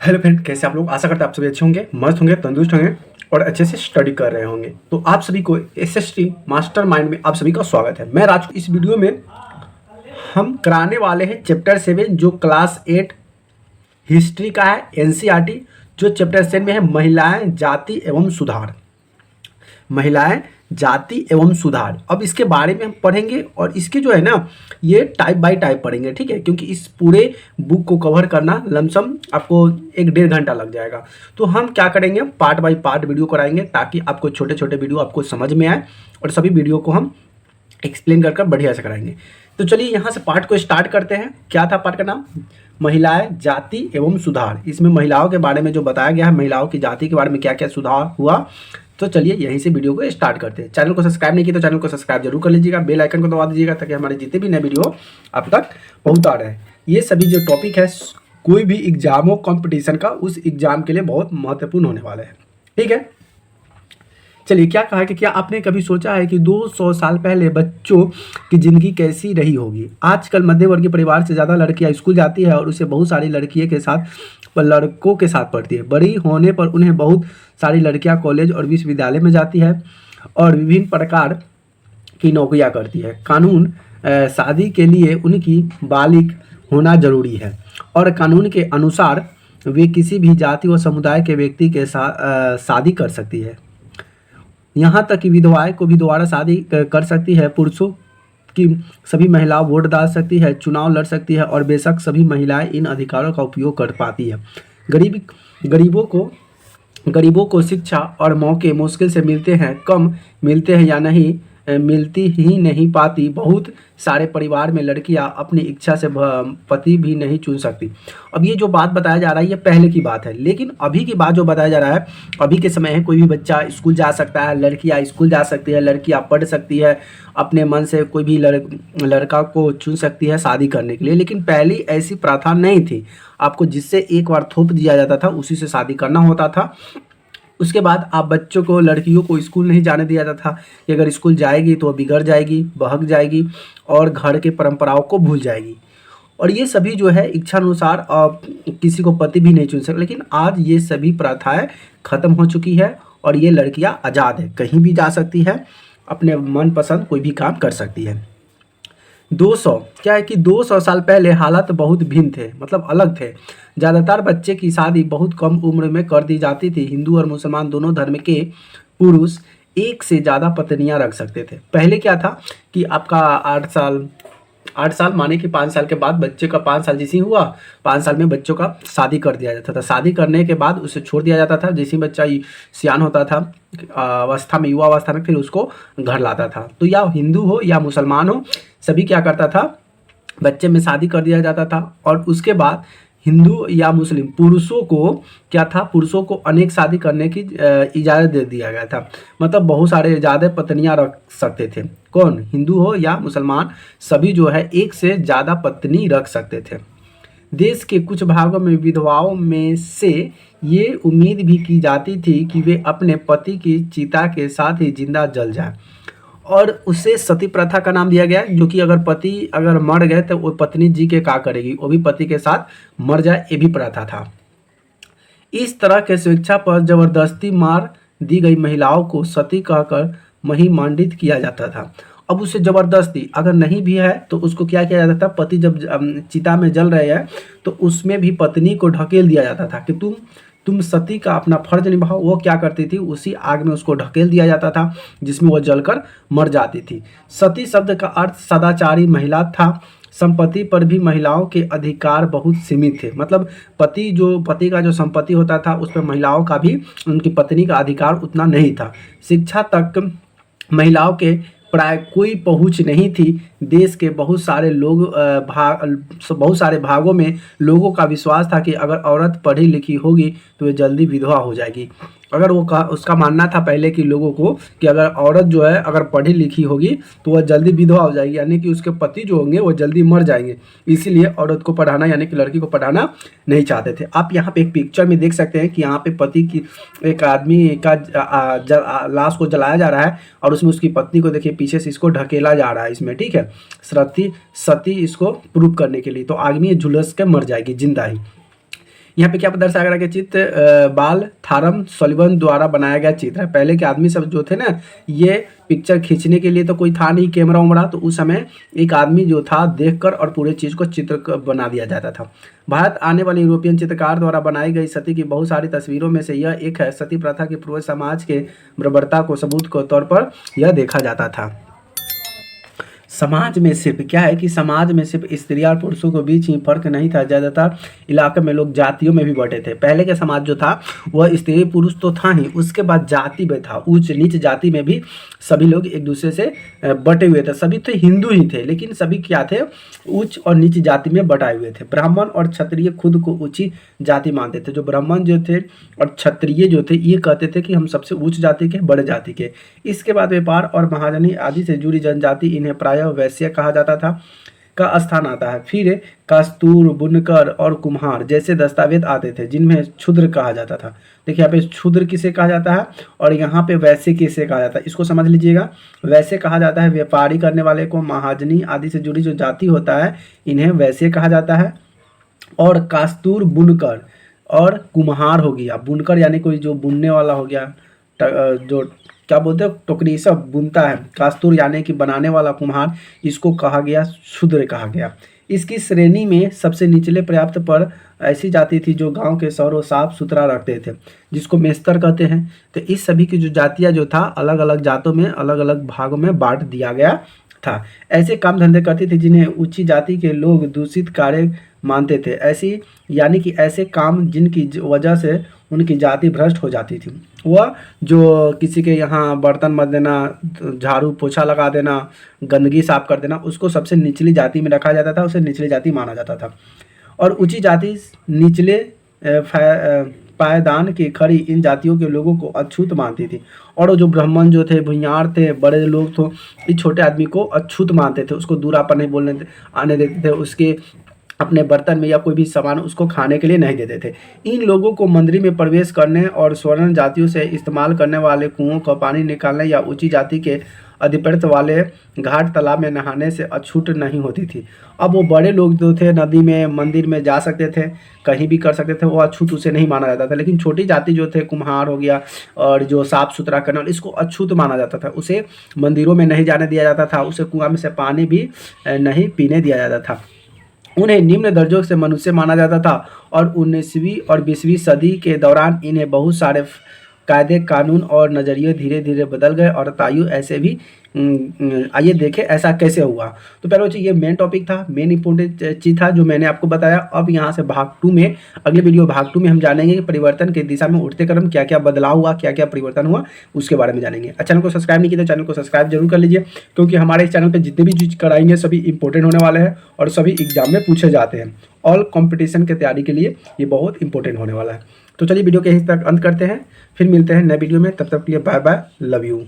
Hello friend, कैसे आप लोग? आशा करते हैं आप सभी अच्छे होंगे, मस्त होंगे, तंदुरुस्त होंगे और अच्छे से स्टडी कर रहे होंगे। तो आप सभी को एसएसटी मास्टरमाइंड में आप सभी का स्वागत है। मैं राज। इस वीडियो में हम कराने वाले हैं चैप्टर 7 जो क्लास 8 हिस्ट्री का है, एनसीईआरटी। जो चैप्टर 7 में है महिलाएं, जाति एवं सुधार। महिलाएं, जाति एवं सुधार। अब इसके बारे में हम पढ़ेंगे और इसके जो है ना, ये टाइप बाय टाइप पढ़ेंगे, ठीक है? क्योंकि इस पूरे बुक को कवर करना लमसम आपको 1-1.5 घंटा लग जाएगा। तो हम क्या करेंगे, पार्ट बाय पार्ट वीडियो कराएंगे ताकि आपको छोटे छोटे वीडियो आपको समझ में आए और सभी वीडियो को हम एक्सप्लेन कर बढ़िया से कराएंगे। तो चलिए यहाँ से पार्ट को स्टार्ट करते हैं। क्या था पार्ट का नाम? महिलाएं, जाति एवं सुधार। इसमें महिलाओं के बारे में जो बताया गया है, महिलाओं की जाति के बारे में क्या क्या सुधार हुआ। तो चलिए यहीं से वीडियो को स्टार्ट करते हैं। चैनल को सब्सक्राइब नहीं किया तो चैनल को सब्सक्राइब जरूर कर लीजिएगा, बेल आइकन को दबा दीजिएगा ताकि हमारे जितने भी नए वीडियो आप तक पहुंचता रहे। ये सभी जो टॉपिक है कोई भी एग्जाम हो कंपटीशन का, उस एग्जाम के लिए बहुत महत्वपूर्ण होने वाले हैं, ठीक है? चलिए, क्या कहा कि क्या आपने कभी सोचा है कि 200 साल पहले बच्चों की ज़िंदगी कैसी रही होगी? आजकल मध्यवर्गीय परिवार से ज़्यादा लड़कियां स्कूल जाती है और उसे बहुत सारी लड़कियों के साथ लड़कों के साथ पढ़ती है। बड़ी होने पर उन्हें बहुत सारी लड़कियां कॉलेज और विश्वविद्यालय में जाती है और विभिन्न प्रकार की नौकरियां करती है। कानून शादी के लिए उनकी बालिग होना जरूरी है और कानून के अनुसार वे किसी भी जाति व समुदाय के व्यक्ति के साथ शादी कर सकती है। यहाँ तक कि विधवाएं को भी दोबारा शादी कर सकती है। पुरुषों की सभी महिलाएं वोट डाल सकती है, चुनाव लड़ सकती है और बेशक सभी महिलाएं इन अधिकारों का उपयोग कर पाती है। गरीबों को शिक्षा और मौके मुश्किल से मिलते हैं, कम मिलते हैं या नहीं मिलती ही नहीं पाती। बहुत सारे परिवार में लड़कियां अपनी इच्छा से पति भी नहीं चुन सकती। अब ये जो बात बताया जा रहा है ये पहले की बात है, लेकिन अभी की बात जो बताया जा रहा है, अभी के समय है कोई भी बच्चा स्कूल जा सकता है, लड़कियां स्कूल जा सकती है, लड़कियां पढ़ सकती है, अपने मन से कोई भी लड़का को चुन सकती है शादी करने के लिए। लेकिन पहली ऐसी प्रथा नहीं थी। आपको जिससे एक बार थोप दिया जाता था उसी से शादी करना होता था। उसके बाद आप बच्चों को, लड़कियों को स्कूल नहीं जाने दिया जाता था कि अगर स्कूल जाएगी तो बिगड़ जाएगी, बहक जाएगी और घर के परंपराओं को भूल जाएगी। और ये सभी जो है इच्छानुसार किसी को पति भी नहीं चुन सकते। लेकिन आज ये सभी प्रथाएं खत्म हो चुकी है और ये लड़कियां आज़ाद है, कहीं भी जा सकती है, अपने मनपसंद कोई भी काम कर सकती है। 200 क्या है कि 200 साल पहले हालात बहुत भिन्न थे, मतलब अलग थे। ज़्यादातर बच्चे की शादी बहुत कम उम्र में कर दी जाती थी। हिंदू और मुसलमान दोनों धर्म के पुरुष एक से ज़्यादा पत्नियां रख सकते थे। पहले क्या था कि आपका 8 साल माने कि 5 साल के बाद बच्चे का 5 साल जैसे ही हुआ, 5 साल में बच्चों का शादी कर दिया जाता था। शादी करने के बाद उसे छोड़ दिया जाता था। जैसे बच्चा सियान होता था अवस्था में, युवा अवस्था में, फिर उसको घर लाता था। तो या हिंदू हो या मुसलमान हो, सभी क्या करता था, बच्चे में शादी कर दिया जाता था। और उसके बाद हिंदू या मुस्लिम पुरुषों को क्या था, पुरुषों को अनेक शादी करने की इजाज़त दे दिया गया था। मतलब बहुत सारे ज़्यादा पत्नियां रख सकते थे। कौन? हिंदू हो या मुसलमान, सभी जो है एक से ज़्यादा पत्नी रख सकते थे। देश के कुछ भागों में विधवाओं में से ये उम्मीद भी की जाती थी कि वे अपने पति की चिता के साथ ही जिंदा जल जाए और उसे सती प्रथा का नाम दिया गया, जो कि अगर पति अगर मर गए तो वो पत्नी जी के क्या करेगी, वो भी पति के साथ मर जाए, ये भी प्रथा था। इस तरह के स्वेच्छा पर जबरदस्ती मार दी गई महिलाओं को सती कहकर महिमांडित किया जाता था। अब उसे जबरदस्ती अगर नहीं भी है तो उसको क्या किया जाता था, पति जब चिता में जल रहे हैं तो उसमें भी पत्नी को ढकेल दिया जाता था कि तुम सती का अपना फर्ज निभाओ। वो क्या करती थी, उसी आग में उसको ढकेल दिया जाता था जिसमें वो जलकर मर जाती थी। सती शब्द का अर्थ सदाचारी महिला था। संपत्ति पर भी महिलाओं के अधिकार बहुत सीमित थे। मतलब पति का जो संपत्ति होता था उस पर महिलाओं का भी, उनकी पत्नी का अधिकार उतना नहीं था। शिक्षा तक महिलाओं के प्राय कोई पहुंच नहीं थी। देश के बहुत सारे भागों में लोगों का विश्वास था कि अगर औरत पढ़ी लिखी होगी तो वे जल्दी विधवा हो जाएगी। अगर उसका मानना था पहले के लोगों को कि अगर औरत जो है अगर पढ़ी लिखी होगी तो वह जल्दी विधवा हो जाएगी, यानी कि उसके पति जो होंगे वो जल्दी मर जाएंगे। इसीलिए औरत को पढ़ाना, यानी कि लड़की को पढ़ाना नहीं चाहते थे। आप यहाँ पे एक पिक्चर में देख सकते हैं कि यहाँ पे पति की, एक आदमी का लाश को जलाया जा रहा है और उसमें उसकी पत्नी को देखिए पीछे से इसको ढकेला जा रहा है इसमें, ठीक है, सती इसको प्रूव करने के लिए। तो आदमी झुलस के मर जाएगी जिंदा ही। यहाँ पे क्या दर्शाया गया कि चित्र बाल थारम सॉलिवन द्वारा बनाया गया चित्र है। पहले के आदमी सब जो थे ना, ये पिक्चर खींचने के लिए तो कोई था नहीं कैमरा उमरा, तो उस समय एक आदमी जो था देखकर और पूरे चीज़ को चित्र बना दिया जाता था। भारत आने वाले यूरोपियन चित्रकार द्वारा बनाई गई सती की बहुत सारी तस्वीरों में से यह एक है। सती प्रथा के पूर्व समाज के बर्बरता को सबूत के तौर पर यह देखा जाता था। समाज में सिर्फ क्या है कि समाज में सिर्फ स्त्री और पुरुषों के बीच ही फर्क नहीं था, ज़्यादातर इलाके में लोग जातियों में भी बटे थे। पहले के समाज जो था वह स्त्री पुरुष तो था ही, उसके बाद जाति में था, उच्च नीच जाति में भी सभी लोग एक दूसरे से बटे हुए थे। सभी तो हिंदू ही थे, लेकिन सभी क्या थे, उच्च और नीच जाति में बटाए हुए थे। ब्राह्मण और क्षत्रिय खुद को ऊंची जाति मानते थे। जो ब्राह्मण जो थे और क्षत्रिय जो थे ये कहते थे कि हम सबसे उच्च जाति के, बड़े जाति के। इसके बाद व्यापार और महाजनी आदि से जुड़ी जनजाति, इन्हें प्रायः वैश्य कहा जाता था, का स्थान आता है। फिर कास्तूर, बुनकर और कुम्हार जैसे दस्तावेज आते थे जिनमें क्षुद्र कहा जाता था। देखिए यहाँ पे क्षुद्र किसे कहा जाता है और यहाँ पे वैश्य किसे कहा जाता है, इसको समझ लीजिएगा। वैश्य कहा जाता है व्यापारी करने वाले को, महाजनी आदि से जुड़ी जो जाति होता है इन्हें वैश्य कहा जाता है। और कास्तूर, बुनकर और कुम्हार हो गया। बुनकर यानी कोई जो बुनने वाला हो गया, जो क्या बोलते हैं टोकरी सब बुनता है। कास्तूर यानी कि बनाने वाला कुम्हार, इसको कहा गया शूद्र कहा गया। इसकी श्रेणी में सबसे निचले पर्याप्त पर ऐसी जाति थी जो गांव के शहरों साफ सुथरा रखते थे, जिसको मेस्तर कहते हैं। तो इस सभी की जो जातियां जो था अलग अलग जातों में, अलग अलग भागों में बांट दिया गया था। ऐसे काम धंधे करती थी जिन्हें ऊंची जाति के लोग दूषित कार्य मानते थे। ऐसी यानी कि ऐसे काम जिनकी वजह से उनकी जाति भ्रष्ट हो जाती थी। वह जो किसी के यहाँ बर्तन मत देना, झाड़ू पोछा लगा देना, गंदगी साफ कर देना, उसको सबसे निचली जाति में रखा जाता था, उसे निचली जाति माना जाता था। और ऊंची जाति निचले पायदान की खड़ी इन जातियों के लोगों को अछूत मानती थी। और जो ब्राह्मण जो थे, भूमियार थे, बड़े लोग थे, इस छोटे आदमी को अछूत मानते थे, उसको दूर पर नहीं बोलने आने देते थे, उसके अपने बर्तन में या कोई भी सामान उसको खाने के लिए नहीं देते थे। इन लोगों को मंदिर में प्रवेश करने और स्वर्ण जातियों से इस्तेमाल करने वाले कुओं का पानी निकालने या ऊंची जाति के अधिपत्य वाले घाट तालाब में नहाने से अछूट नहीं होती थी। अब वो बड़े लोग जो थे नदी में, मंदिर में जा सकते थे, कहीं भी कर सकते थे, वो अछूत उसे नहीं माना जाता था। लेकिन छोटी जाति जो थे, कुम्हार हो गया और जो साफ सुथरा करना, इसको अछूत माना जाता था। उसे मंदिरों में नहीं जाने दिया जाता था, उसे कुआं में से पानी भी नहीं पीने दिया जाता था। उन्हें निम्न दर्जों से मनुष्य माना जाता था। और 19वीं और 20वीं सदी के दौरान इन्हें बहुत सारे कायदे, कानून और नज़रिए धीरे धीरे बदल गए। और तायु ऐसे भी आइए देखें ऐसा कैसे हुआ। तो पहले चीज़ ये मेन टॉपिक था, मेन इंपॉर्टेंट चीज़ था जो मैंने आपको बताया। अब यहाँ से भाग 2 में, अगले वीडियो भाग 2 में हम जानेंगे कि परिवर्तन की दिशा में उठते क्रम क्या क्या बदलाव हुआ, क्या क्या परिवर्तन हुआ, उसके बारे में जानेंगे। चैनल को सब्सक्राइब नहीं किया तो चैनल को सब्सक्राइब जरूर कर लीजिए, क्योंकि हमारे इस चैनल पर जितने भी चीज़ कराएंगे सभी इंपॉर्टेंट होने वाले हैं और सभी एग्जाम में पूछे जाते हैं। ऑल कॉम्पिटिशन की तैयारी के लिए ये बहुत इंपॉर्टेंट होने वाला है। तो चलिए वीडियो के यहीं तक अंत करते हैं, फिर मिलते हैं नए वीडियो में। तब तक के लिए बाय बाय, लव यू।